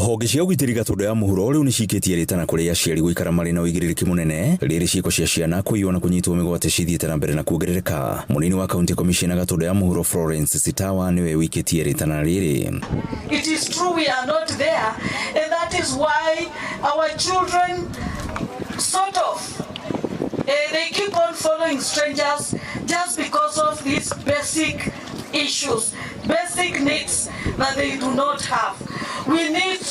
Honge cia ũgitĩri gatũndũ ya mũhuro rĩu nĩciĩkĩtie rĩtana kũrĩ aciari gũikara marĩ na ũigĩrĩrĩki mũnene rĩrĩ ciĩko cia ciana kũiywo na kũnyitwo mĩgwate cithiĩte na mbere na kuongerereka. Mũnini wa County Commissioner gatũndũ ya mũhuro Florence Sitawa nĩwe wĩkĩtie rĩtana rĩrĩ. It is true we are not there, and that is why our children sort of they keep on following strangers just because of these basic issues, basic needs that they do not have. We need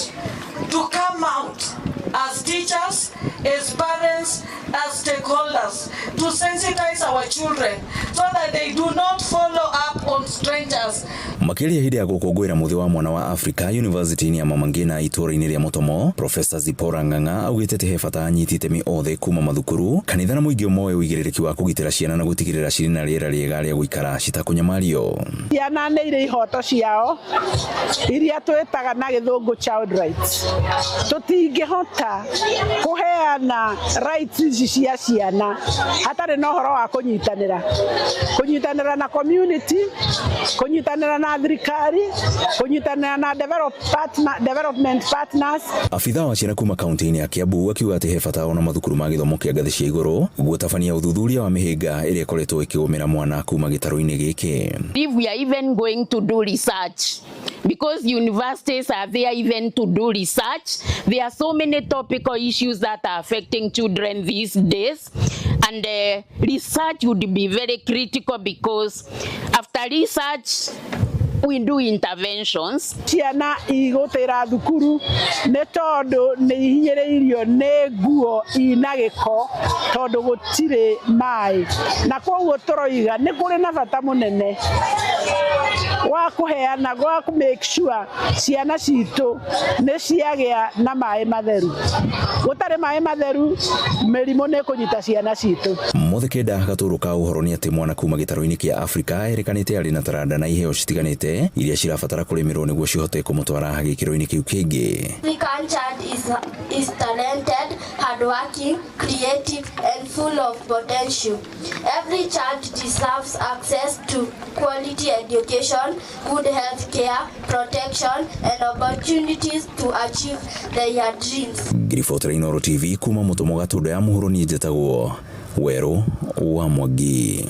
to come out as teachers, as parents, as stakeholders to sensitize our children so that they do not follow up on strangers. Makĩria hĩndĩ ya gũkũngũĩra mũthĩ wa mwana wa Africa University ya Mama Ngina itũũra-inĩ rĩa Mutomo, Professor Zipporah Ng'ang'a augĩte atĩ he bata anyiti itemi othe kuma mathukuru, kanitha na mũingĩ moe ũigĩrĩrĩki wa kũgitĩra ciana na gũtigĩrĩra cirĩ na rĩera rĩega rĩa gũikara citakũnyamario. Ciana nĩ irĩ ihoto ciao iria twĩtaga na gĩthũngũ child rights. Tũtingĩhota kũheana rights ici cia ciana hatarĩ na ũhoro wa kũnyitanĩra na community, kũnyitanĩra na thirikari, kũnyitanĩra na development partners. Afitha wa ciana kuma kaunti-inĩ ya Kiambu akiuga atĩ he bata ona mathukuru ma gĩthomo kĩa ngathĩ cia igũrũ gũtabania ũthuthuria wa mĩhĩnga ĩrĩa ĩkoretwo ĩkĩgũmĩra mwana kuma gĩtarũ-inĩ gĩkĩ. If we are even going to do research, because universities are there even to do research, there are so many topical issues that are affecting children these days, and research would be very critical because after research we do interventions. Ciana igũtĩra thukuru nĩ tondũ nĩ ihinyĩrĩirio nĩ nguo ina gĩko tondũ gũtirĩ maĩ, na koguo tũroiga nĩ kũrĩ na bata mũnene wa kũheana gwa make sure ciana citũ nĩ ciagĩa na maĩ matheru. Gũtarĩ maĩ matheru mĩrimũ nĩ kũnyita ciana citũ. Mũthikenda gatũrũ ka ũhoro nĩ atĩ mwana kuma gĩtarũ-inĩ kĩa Africa erekanĩte arĩ na taranda na iheo citiganĩte iria cirabatara kũrĩmĩrwo nĩguo cihote kũmũtwara gĩkĩro-inĩ kĩu kĩngĩ. African child is talented, hardworking, creative and full of potential. Every child deserves access to quality education, good health care, protection and opportunities to achieve their dreams. Ngiribotera Inooro TV kuma Mutomo gatũndũ ya mũhuro niĩ njĩtagwo Werũ wa Mwangi.